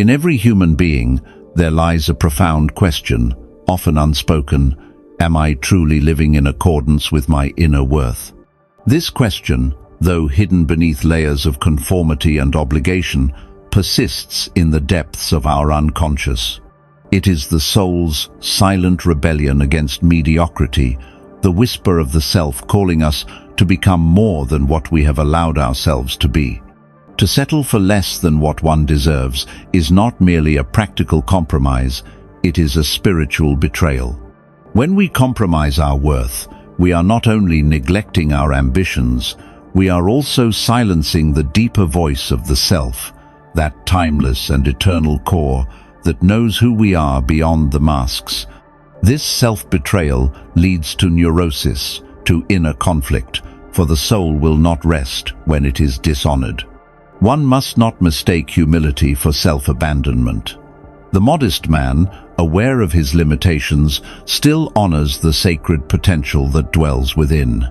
In every human being, there lies a profound question, often unspoken: am I truly living in accordance with my inner worth? This question, though hidden beneath layers of conformity and obligation, persists in the depths of our unconscious. It is the soul's silent rebellion against mediocrity, the whisper of the self calling us to become more than what we have allowed ourselves to be. To settle for less than what one deserves is not merely a practical compromise, it is a spiritual betrayal. When we compromise our worth, we are not only neglecting our ambitions, we are also silencing the deeper voice of the self, that timeless and eternal core that knows who we are beyond the masks. This self-betrayal leads to neurosis, to inner conflict, for the soul will not rest when it is dishonored. One must not mistake humility for self-abandonment. The modest man, aware of his limitations, still honors the sacred potential that dwells within.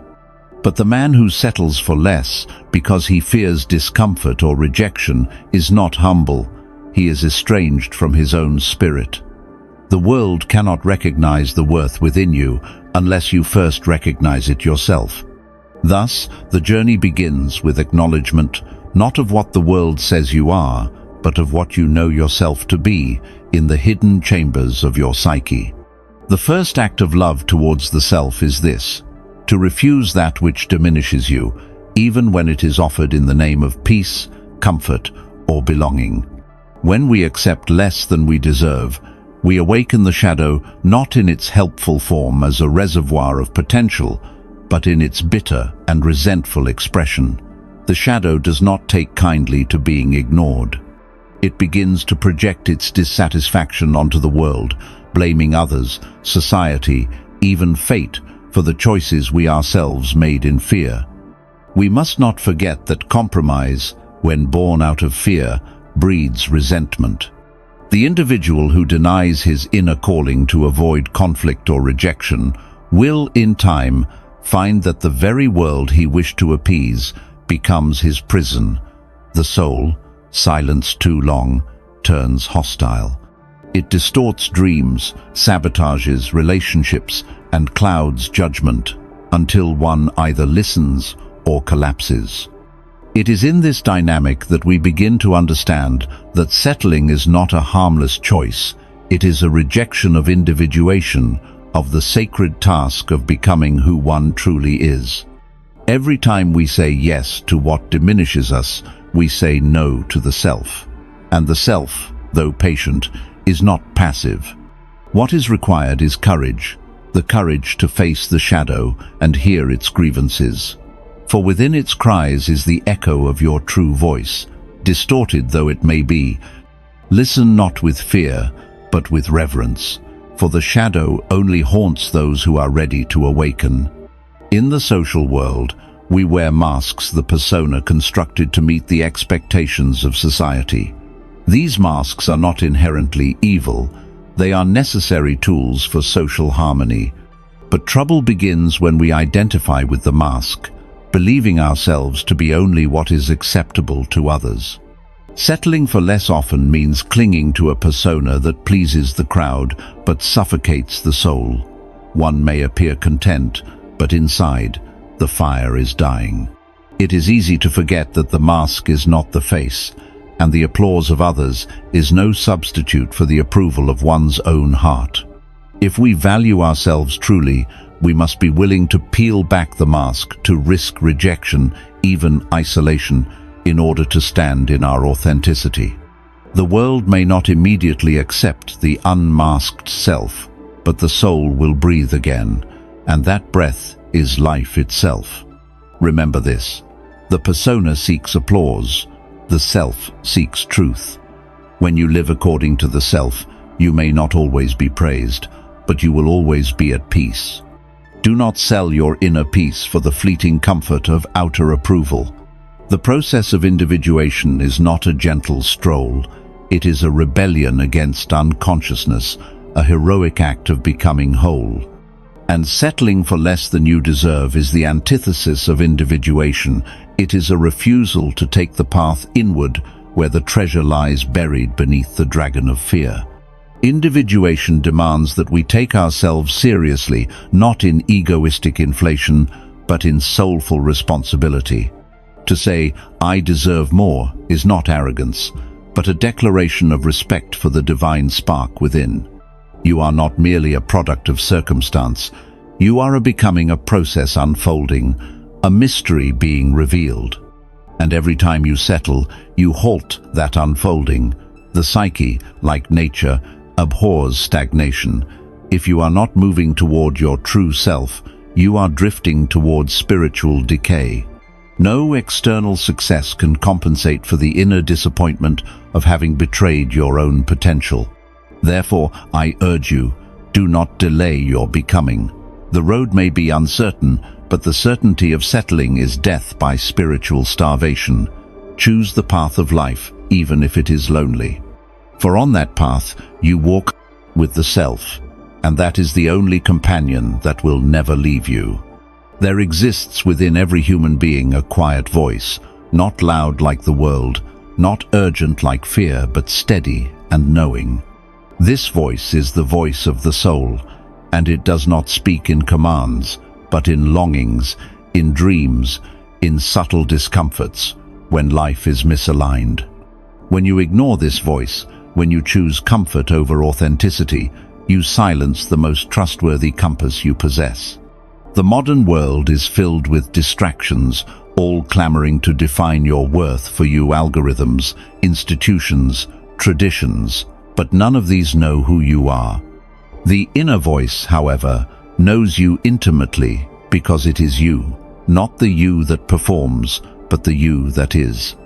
But the man who settles for less because he fears discomfort or rejection is not humble. He is estranged from his own spirit. The world cannot recognize the worth within you unless you first recognize it yourself. Thus, the journey begins with acknowledgement, not of what the world says you are, but of what you know yourself to be in the hidden chambers of your psyche. The first act of love towards the self is this: to refuse that which diminishes you, even when it is offered in the name of peace, comfort, or belonging. When we accept less than we deserve, we awaken the shadow not in its helpful form as a reservoir of potential, but in its bitter and resentful expression. The shadow does not take kindly to being ignored. It begins to project its dissatisfaction onto the world, blaming others, society, even fate, for the choices we ourselves made in fear. We must not forget that compromise, when born out of fear, breeds resentment. The individual who denies his inner calling to avoid conflict or rejection will, in time, find that the very world he wished to appease becomes his prison. The soul, silenced too long, turns hostile. It distorts dreams, sabotages relationships, and clouds judgment until one either listens or collapses. It is in this dynamic that we begin to understand that settling is not a harmless choice. It is a rejection of individuation, of the sacred task of becoming who one truly is. Every time we say yes to what diminishes us, we say no to the self. And the self, though patient, is not passive. What is required is courage, the courage to face the shadow and hear its grievances. For within its cries is the echo of your true voice, distorted though it may be. Listen not with fear, but with reverence, for the shadow only haunts those who are ready to awaken. In the social world, we wear masks, the persona constructed to meet the expectations of society. These masks are not inherently evil, they are necessary tools for social harmony. But trouble begins when we identify with the mask, believing ourselves to be only what is acceptable to others. Settling for less often means clinging to a persona that pleases the crowd but suffocates the soul. One may appear content, but inside, the fire is dying. It is easy to forget that the mask is not the face, and the applause of others is no substitute for the approval of one's own heart. If we value ourselves truly, we must be willing to peel back the mask, to risk rejection, even isolation, in order to stand in our authenticity. The world may not immediately accept the unmasked self, but the soul will breathe again, and that breath is life itself. Remember this: the persona seeks applause, the self seeks truth. When you live according to the self, you may not always be praised, but you will always be at peace. Do not sell your inner peace for the fleeting comfort of outer approval. The process of individuation is not a gentle stroll. It is a rebellion against unconsciousness, a heroic act of becoming whole. And settling for less than you deserve is the antithesis of individuation. It is a refusal to take the path inward where the treasure lies buried beneath the dragon of fear. Individuation demands that we take ourselves seriously, not in egoistic inflation, but in soulful responsibility. To say, "I deserve more," is not arrogance, but a declaration of respect for the divine spark within. You are not merely a product of circumstance. You are becoming a process unfolding, a mystery being revealed. And every time you settle, you halt that unfolding. The psyche, like nature, abhors stagnation. If you are not moving toward your true self, you are drifting towards spiritual decay. No external success can compensate for the inner disappointment of having betrayed your own potential. Therefore, I urge you, do not delay your becoming. The road may be uncertain, but the certainty of settling is death by spiritual starvation. Choose the path of life, even if it is lonely. For on that path, you walk with the self, and that is the only companion that will never leave you. There exists within every human being a quiet voice, not loud like the world, not urgent like fear, but steady and knowing. This voice is the voice of the soul, and it does not speak in commands, but in longings, in dreams, in subtle discomforts, when life is misaligned. When you ignore this voice, when you choose comfort over authenticity, you silence the most trustworthy compass you possess. The modern world is filled with distractions, all clamoring to define your worth for you: algorithms, institutions, traditions, but none of these know who you are. The inner voice, however, knows you intimately because it is you, not the you that performs, but the you that is.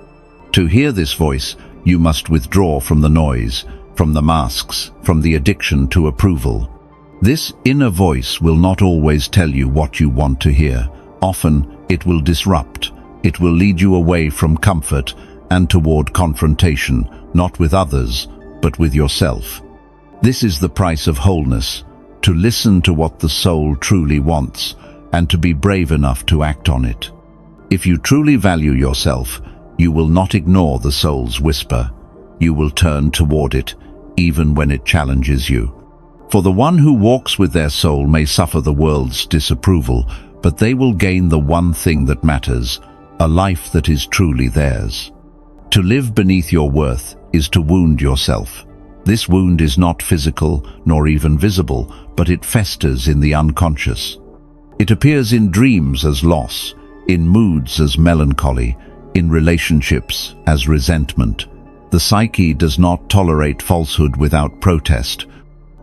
To hear this voice, you must withdraw from the noise, from the masks, from the addiction to approval. This inner voice will not always tell you what you want to hear. Often, it will disrupt. It will lead you away from comfort and toward confrontation, not with others, but with yourself. This is the price of wholeness, to listen to what the soul truly wants, and to be brave enough to act on it. If you truly value yourself, you will not ignore the soul's whisper. You will turn toward it, even when it challenges you. For the one who walks with their soul may suffer the world's disapproval, but they will gain the one thing that matters, a life that is truly theirs. To live beneath your worth is to wound yourself. This wound is not physical nor even visible, but it festers in the unconscious. It appears in dreams as loss, in moods as melancholy, in relationships as resentment. The psyche does not tolerate falsehood without protest.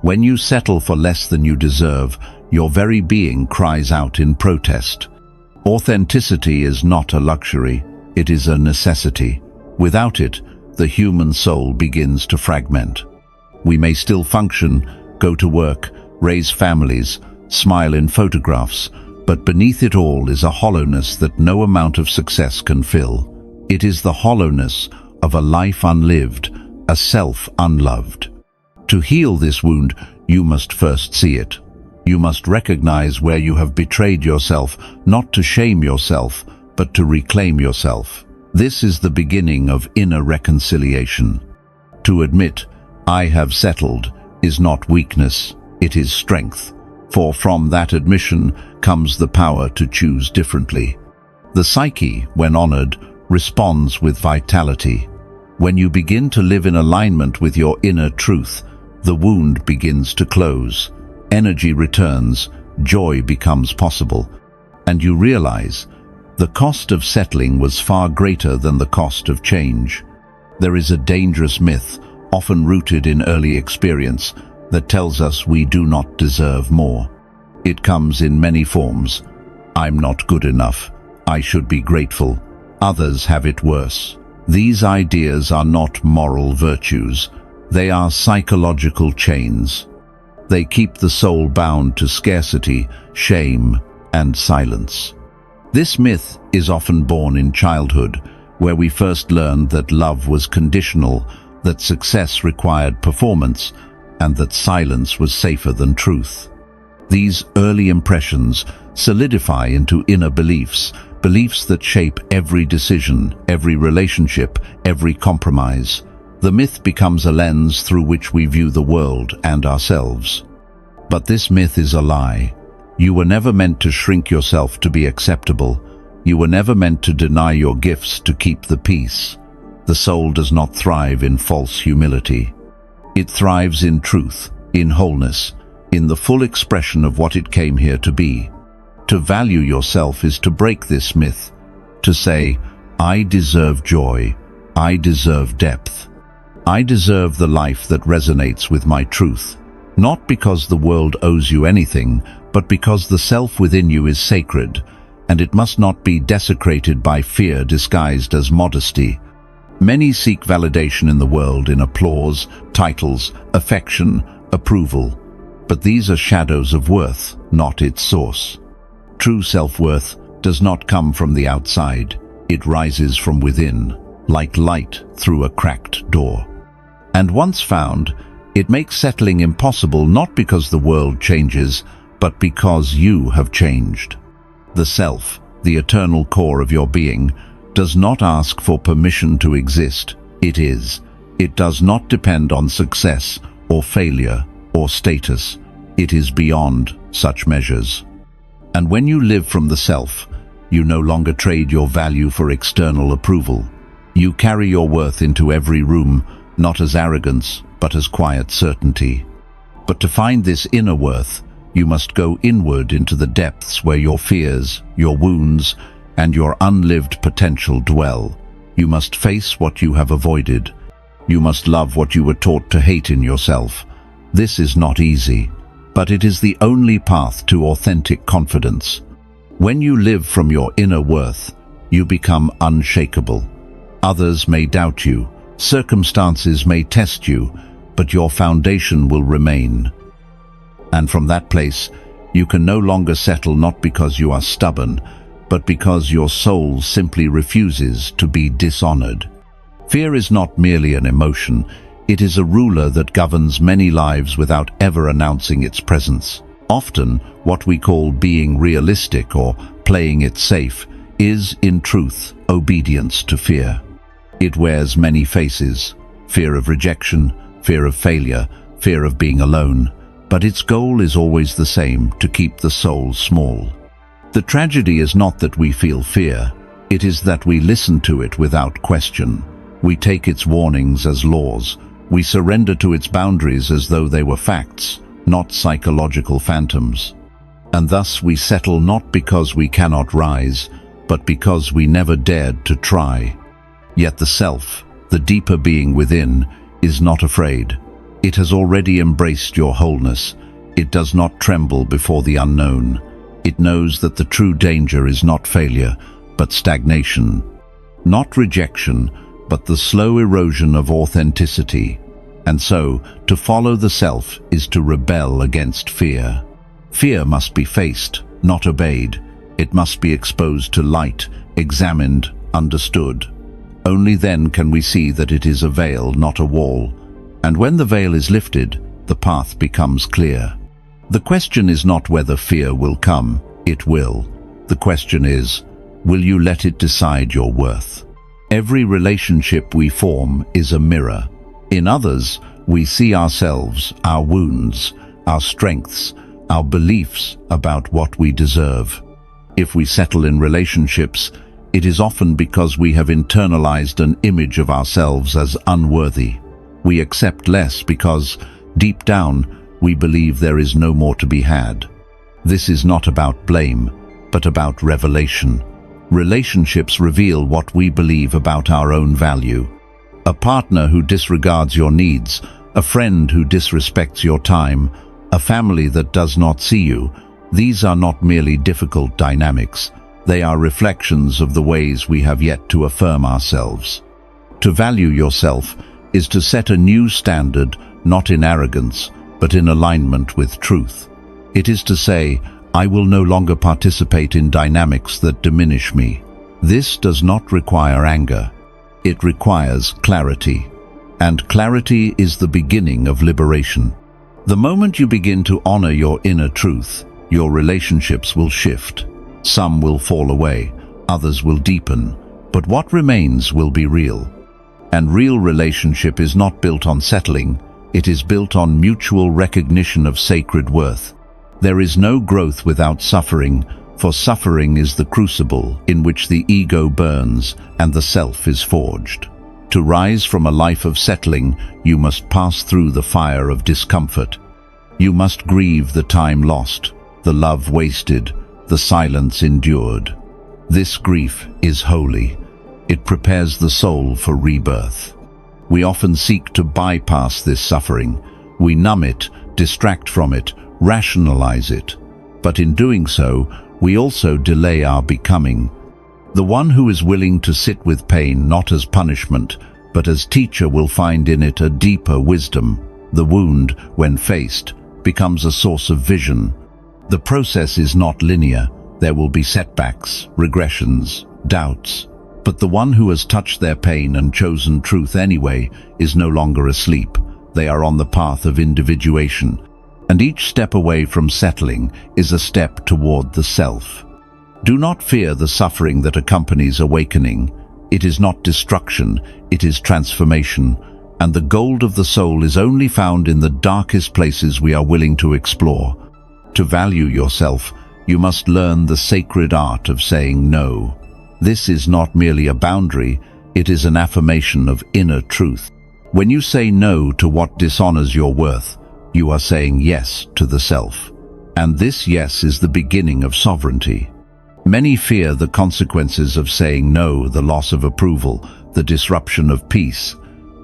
When you settle for less than you deserve, your very being cries out in protest. Authenticity is not a luxury, it is a necessity. Without it, the human soul begins to fragment. We may still function, go to work, raise families, smile in photographs, but beneath it all is a hollowness that no amount of success can fill. It is the hollowness of a life unlived, a self unloved. To heal this wound, you must first see it. You must recognize where you have betrayed yourself, not to shame yourself, but to reclaim yourself. This is the beginning of inner reconciliation. To admit, "I have settled," is not weakness, it is strength. For from that admission comes the power to choose differently. The psyche, when honored, responds with vitality. When you begin to live in alignment with your inner truth, the wound begins to close. Energy returns, joy becomes possible, and you realize the cost of settling was far greater than the cost of change. There is a dangerous myth, often rooted in early experience, that tells us we do not deserve more. It comes in many forms. I'm not good enough. I should be grateful. Others have it worse. These ideas are not moral virtues. They are psychological chains. They keep the soul bound to scarcity, shame, and silence. This myth is often born in childhood, where we first learned that love was conditional, that success required performance, and that silence was safer than truth. These early impressions solidify into inner beliefs, beliefs that shape every decision, every relationship, every compromise. The myth becomes a lens through which we view the world and ourselves. But this myth is a lie. You were never meant to shrink yourself to be acceptable. You were never meant to deny your gifts to keep the peace. The soul does not thrive in false humility. It thrives in truth, in wholeness, in the full expression of what it came here to be. To value yourself is to break this myth, to say, I deserve joy, I deserve depth. I deserve the life that resonates with my truth, not because the world owes you anything, but because the self within you is sacred, and it must not be desecrated by fear disguised as modesty. Many seek validation in the world in applause, titles, affection, approval, but these are shadows of worth, not its source. True self-worth does not come from the outside. It rises from within, like light through a cracked door. And once found, it makes settling impossible not because the world changes, but because you have changed. The self, the eternal core of your being, does not ask for permission to exist. It is. It does not depend on success or failure or status. It is beyond such measures. And when you live from the self, you no longer trade your value for external approval. You carry your worth into every room, not as arrogance, but as quiet certainty. But to find this inner worth, you must go inward into the depths where your fears, your wounds, and your unlived potential dwell. You must face what you have avoided. You must love what you were taught to hate in yourself. This is not easy, but it is the only path to authentic confidence. When you live from your inner worth, you become unshakable. Others may doubt you, circumstances may test you, but your foundation will remain. And from that place, you can no longer settle not because you are stubborn, but because your soul simply refuses to be dishonored. Fear is not merely an emotion, it is a ruler that governs many lives without ever announcing its presence. Often, what we call being realistic or playing it safe is, in truth, obedience to fear. It wears many faces: fear of rejection, fear of failure, fear of being alone, but its goal is always the same: to keep the soul small. The tragedy is not that we feel fear, it is that we listen to it without question. We take its warnings as laws. We surrender to its boundaries as though they were facts, not psychological phantoms. And thus we settle not because we cannot rise, but because we never dared to try. Yet the self, the deeper being within, is not afraid. It has already embraced your wholeness. It does not tremble before the unknown. It knows that the true danger is not failure, but stagnation. Not rejection, but the slow erosion of authenticity. And so, to follow the self is to rebel against fear. Fear must be faced, not obeyed. It must be exposed to light, examined, understood. Only then can we see that it is a veil, not a wall. And when the veil is lifted, the path becomes clear. The question is not whether fear will come. It will. The question is, will you let it decide your worth? Every relationship we form is a mirror. In others, we see ourselves, our wounds, our strengths, our beliefs about what we deserve. If we settle in relationships, it is often because we have internalized an image of ourselves as unworthy. We accept less because, deep down, we believe there is no more to be had. This is not about blame, but about revelation. Relationships reveal what we believe about our own value. A partner who disregards your needs, a friend who disrespects your time, a family that does not see you, these are not merely difficult dynamics. They are reflections of the ways we have yet to affirm ourselves. To value yourself is to set a new standard, not in arrogance, but in alignment with truth. It is to say, I will no longer participate in dynamics that diminish me. This does not require anger. It requires clarity. And clarity is the beginning of liberation. The moment you begin to honor your inner truth, your relationships will shift. Some will fall away, others will deepen, but what remains will be real. And real relationship is not built on settling, it is built on mutual recognition of sacred worth. There is no growth without suffering, for suffering is the crucible in which the ego burns and the self is forged. To rise from a life of settling, you must pass through the fire of discomfort. You must grieve the time lost, the love wasted, the silence endured. This grief is holy. It prepares the soul for rebirth. We often seek to bypass this suffering. We numb it, distract from it, rationalize it. But in doing so, we also delay our becoming. The one who is willing to sit with pain not as punishment, but as teacher will find in it a deeper wisdom. The wound, when faced, becomes a source of vision. The process is not linear. There will be setbacks, regressions, doubts. But the one who has touched their pain and chosen truth anyway is no longer asleep. They are on the path of individuation. And each step away from settling is a step toward the self. Do not fear the suffering that accompanies awakening. It is not destruction, it is transformation. And the gold of the soul is only found in the darkest places we are willing to explore. To value yourself, you must learn the sacred art of saying no. This is not merely a boundary, it is an affirmation of inner truth. When you say no to what dishonors your worth, you are saying yes to the self. And this yes is the beginning of sovereignty. Many fear the consequences of saying no, the loss of approval, the disruption of peace.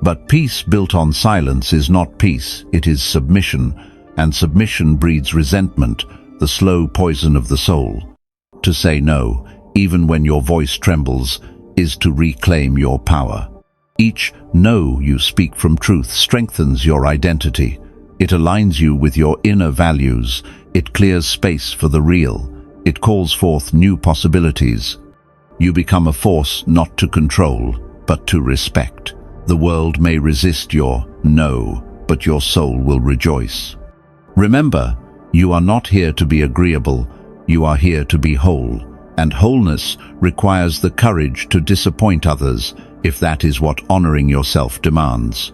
But peace built on silence is not peace, it is submission, and submission breeds resentment, the slow poison of the soul. To say no, even when your voice trembles, is to reclaim your power. Each no you speak from truth strengthens your identity. It aligns you with your inner values. It clears space for the real. It calls forth new possibilities. You become a force not to control, but to respect. The world may resist your no, but your soul will rejoice. Remember, you are not here to be agreeable. You are here to be whole. And wholeness requires the courage to disappoint others, if that is what honoring yourself demands.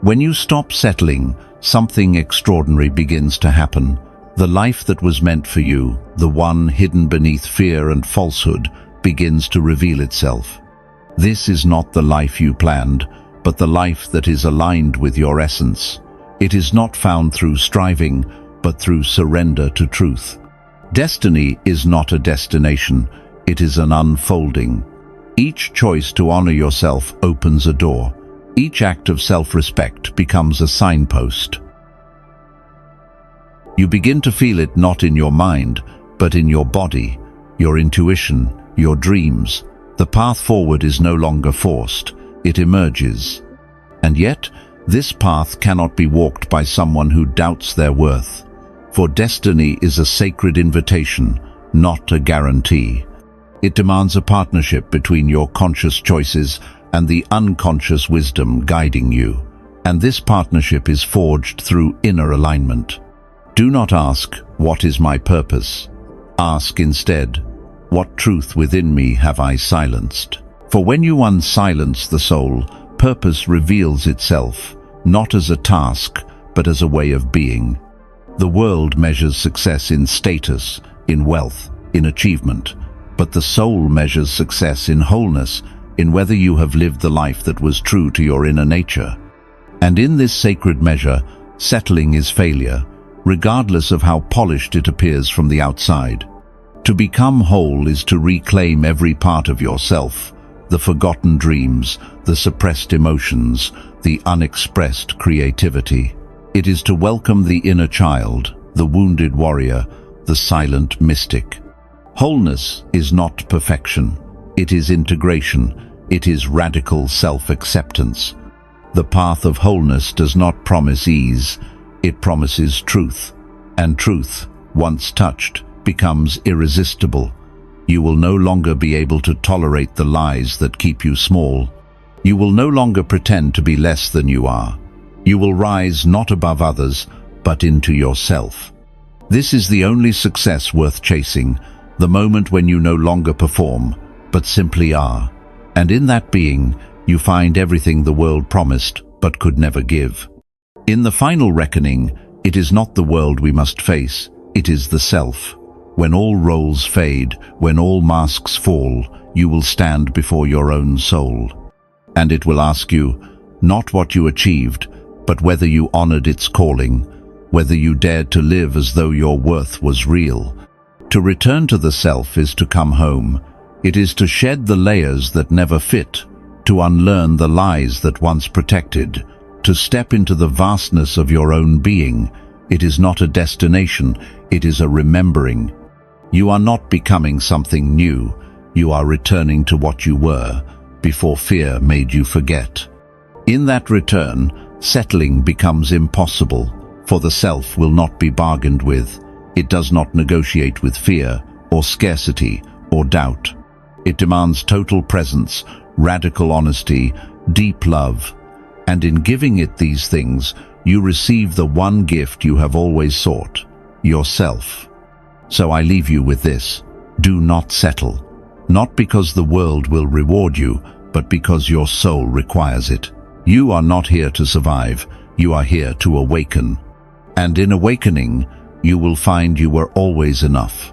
When you stop settling, something extraordinary begins to happen. The life that was meant for you, the one hidden beneath fear and falsehood, begins to reveal itself. This is not the life you planned, but the life that is aligned with your essence. It is not found through striving, but through surrender to truth. Destiny is not a destination, it is an unfolding. Each choice to honor yourself opens a door. Each act of self-respect becomes a signpost. You begin to feel it not in your mind, but in your body, your intuition, your dreams. The path forward is no longer forced, it emerges. And yet, this path cannot be walked by someone who doubts their worth. For destiny is a sacred invitation, not a guarantee. It demands a partnership between your conscious choices and the unconscious wisdom guiding you. And this partnership is forged through inner alignment. Do not ask, "What is my purpose?" Ask instead, "What truth within me have I silenced?" For when you unsilence the soul, purpose reveals itself, not as a task, but as a way of being. The world measures success in status, in wealth, in achievement, but the soul measures success in wholeness, in whether you have lived the life that was true to your inner nature. And in this sacred measure, settling is failure, regardless of how polished it appears from the outside. To become whole is to reclaim every part of yourself, the forgotten dreams, the suppressed emotions, the unexpressed creativity. It is to welcome the inner child, the wounded warrior, the silent mystic. Wholeness is not perfection. It is integration. It is radical self-acceptance. The path of wholeness does not promise ease. It promises truth. And truth, once touched, becomes irresistible. You will no longer be able to tolerate the lies that keep you small. You will no longer pretend to be less than you are. You will rise not above others, but into yourself. This is the only success worth chasing, the moment when you no longer perform, but simply are. And in that being, you find everything the world promised but could never give. In the final reckoning, it is not the world we must face, it is the self. When all roles fade, when all masks fall, you will stand before your own soul. And it will ask you, not what you achieved, but whether you honored its calling, whether you dared to live as though your worth was real. To return to the self is to come home. It is to shed the layers that never fit, to unlearn the lies that once protected, to step into the vastness of your own being. It is not a destination, it is a remembering. You are not becoming something new, you are returning to what you were, before fear made you forget. In that return, settling becomes impossible, for the self will not be bargained with. It does not negotiate with fear, or scarcity, or doubt. It demands total presence, radical honesty, deep love. And in giving it these things, you receive the one gift you have always sought, yourself. So I leave you with this: do not settle. Not because the world will reward you, but because your soul requires it. You are not here to survive, you are here to awaken. And in awakening, you will find you were always enough.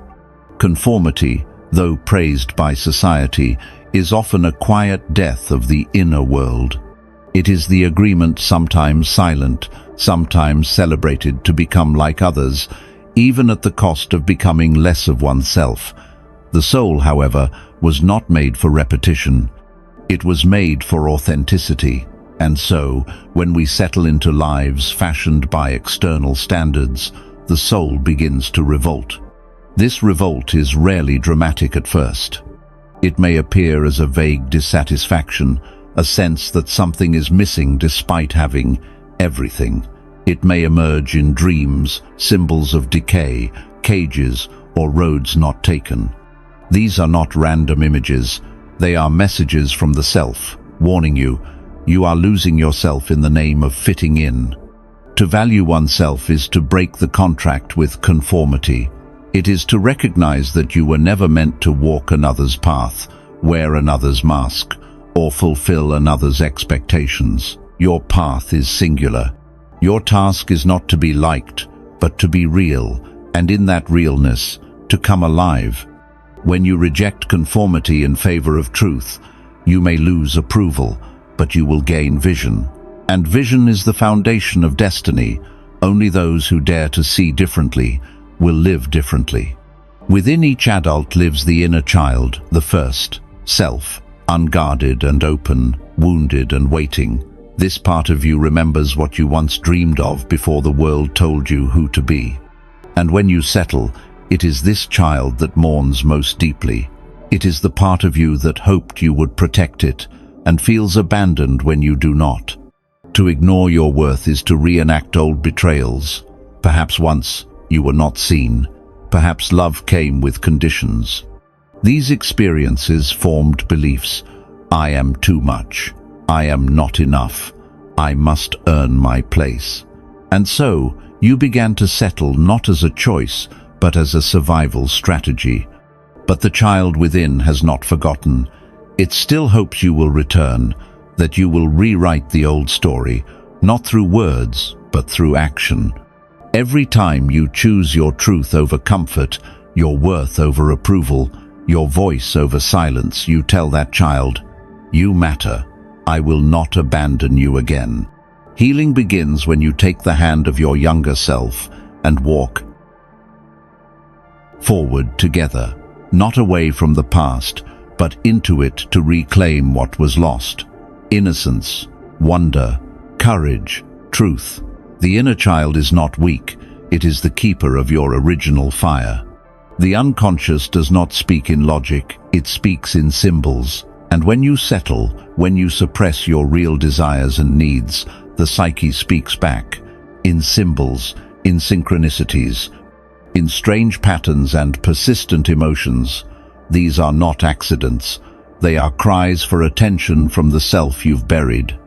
Conformity, though praised by society, is often a quiet death of the inner world. It is the agreement, sometimes silent, sometimes celebrated, to become like others, even at the cost of becoming less of oneself. The soul, however, was not made for repetition. It was made for authenticity. And so, when we settle into lives fashioned by external standards, the soul begins to revolt. This revolt is rarely dramatic at first. It may appear as a vague dissatisfaction, a sense that something is missing despite having everything. It may emerge in dreams, symbols of decay, cages, or roads not taken. These are not random images, they are messages from the self, warning you, you are losing yourself in the name of fitting in. To value oneself is to break the contract with conformity. It is to recognize that you were never meant to walk another's path, wear another's mask, or fulfill another's expectations. Your path is singular. Your task is not to be liked, but to be real, and in that realness, to come alive. When you reject conformity in favor of truth, you may lose approval, but you will gain vision. And vision is the foundation of destiny. Only those who dare to see differently will live differently. Within each adult lives the inner child, the first, self, unguarded and open, wounded and waiting. This part of you remembers what you once dreamed of before the world told you who to be. And when you settle, it is this child that mourns most deeply. It is the part of you that hoped you would protect it and feels abandoned when you do not. To ignore your worth is to reenact old betrayals. Perhaps once you were not seen. Perhaps love came with conditions. These experiences formed beliefs. I am too much. I am not enough. I must earn my place. And so, you began to settle not as a choice, but as a survival strategy. But the child within has not forgotten. It still hopes you will return, that you will rewrite the old story, not through words, but through action. Every time you choose your truth over comfort, your worth over approval, your voice over silence, you tell that child, you matter. I will not abandon you again. Healing begins when you take the hand of your younger self and walk forward together, not away from the past, but into it to reclaim what was lost. Innocence, wonder, courage, truth. The inner child is not weak, it is the keeper of your original fire. The unconscious does not speak in logic, it speaks in symbols. And when you settle, when you suppress your real desires and needs, the psyche speaks back, in symbols, in synchronicities, in strange patterns and persistent emotions. These are not accidents. They are cries for attention from the self you've buried.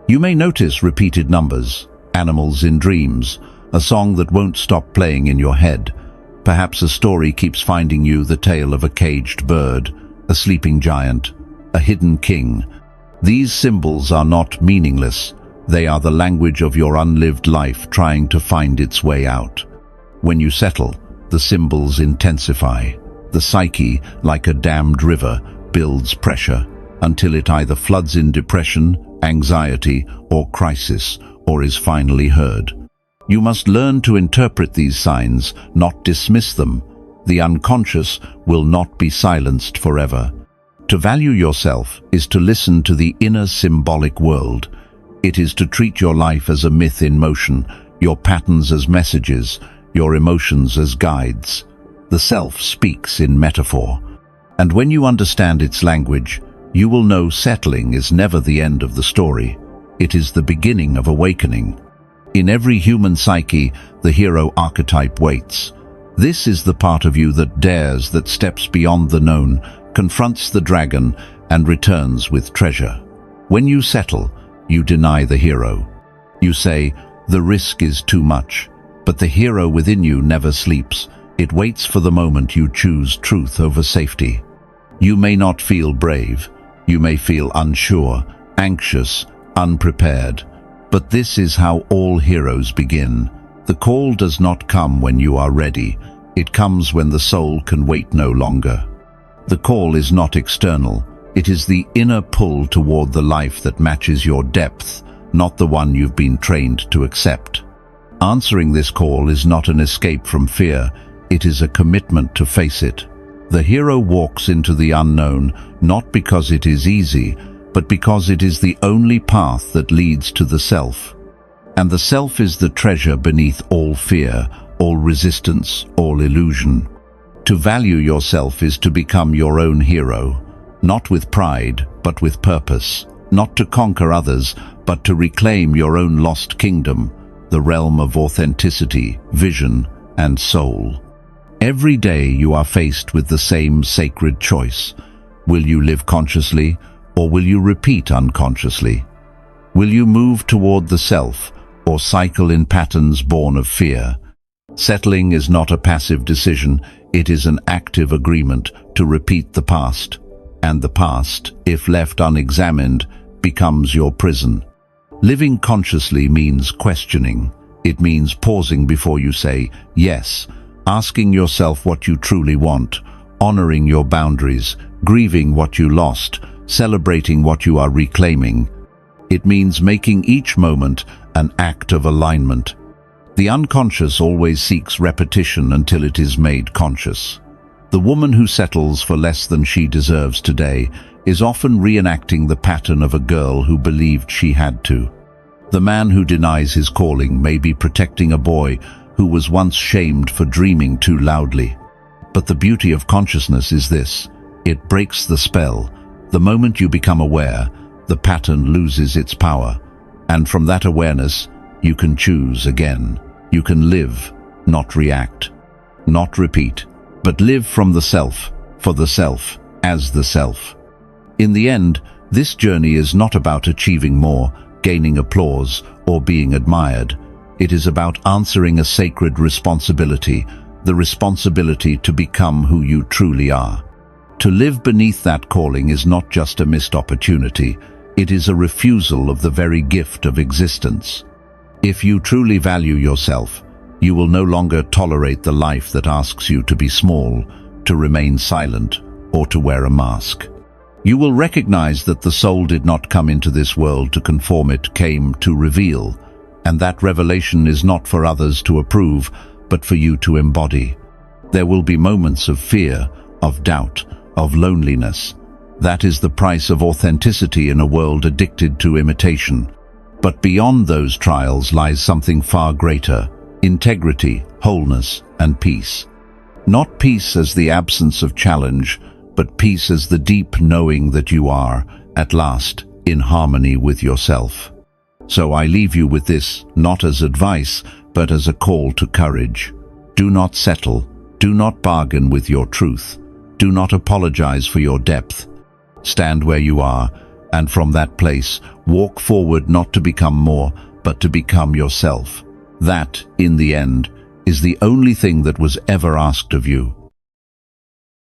You may notice repeated numbers, animals in dreams, a song that won't stop playing in your head. Perhaps a story keeps finding you, the tale of a caged bird, a sleeping giant, a hidden king. These symbols are not meaningless. They are the language of your unlived life trying to find its way out. When you settle, the symbols intensify. The psyche, like a dammed river, builds pressure until it either floods in depression, anxiety, or crisis, or is finally heard. You must learn to interpret these signs, not dismiss them. The unconscious will not be silenced forever. To value yourself is to listen to the inner symbolic world. It is to treat your life as a myth in motion, your patterns as messages, your emotions as guides. The self speaks in metaphor. And when you understand its language, you will know settling is never the end of the story. It is the beginning of awakening. In every human psyche, the hero archetype waits. This is the part of you that dares, that steps beyond the known, confronts the dragon, and returns with treasure. When you settle, you deny the hero. You say, the risk is too much. But the hero within you never sleeps. It waits for the moment you choose truth over safety. You may not feel brave. You may feel unsure, anxious, unprepared. But this is how all heroes begin. The call does not come when you are ready. It comes when the soul can wait no longer. The call is not external. It is the inner pull toward the life that matches your depth, not the one you've been trained to accept. Answering this call is not an escape from fear. It is a commitment to face it. The hero walks into the unknown, not because it is easy, but because it is the only path that leads to the self. And the self is the treasure beneath all fear, all resistance, all illusion. To value yourself is to become your own hero, not with pride, but with purpose, not to conquer others, but to reclaim your own lost kingdom, the realm of authenticity, vision, and soul. Every day you are faced with the same sacred choice. Will you live consciously, or will you repeat unconsciously? Will you move toward the self, or cycle in patterns born of fear? Settling is not a passive decision, it is an active agreement to repeat the past. And the past, if left unexamined, becomes your prison. Living consciously means questioning. It means pausing before you say yes, asking yourself what you truly want, honoring your boundaries, grieving what you lost, celebrating what you are reclaiming. It means making each moment an act of alignment. The unconscious always seeks repetition until it is made conscious. The woman who settles for less than she deserves today is often reenacting the pattern of a girl who believed she had to. The man who denies his calling may be protecting a boy who was once shamed for dreaming too loudly. But the beauty of consciousness is this: it breaks the spell. The moment you become aware, the pattern loses its power. And from that awareness, you can choose again. You can live, not react, not repeat, but live from the self, for the self, as the self. In the end, this journey is not about achieving more, gaining applause, or being admired. It is about answering a sacred responsibility, the responsibility to become who you truly are. To live beneath that calling is not just a missed opportunity, it is a refusal of the very gift of existence. If you truly value yourself, you will no longer tolerate the life that asks you to be small, to remain silent, or to wear a mask. You will recognize that the soul did not come into this world to conform, it came to reveal, and that revelation is not for others to approve, but for you to embody. There will be moments of fear, of doubt, of loneliness. That is the price of authenticity in a world addicted to imitation. But beyond those trials lies something far greater: integrity, wholeness, and peace. Not peace as the absence of challenge, but peace as the deep knowing that you are, at last, in harmony with yourself. So I leave you with this, not as advice, but as a call to courage. Do not settle. Do not bargain with your truth. Do not apologize for your depth. Stand where you are, and from that place, walk forward, not to become more, but to become yourself. That, in the end, is the only thing that was ever asked of you.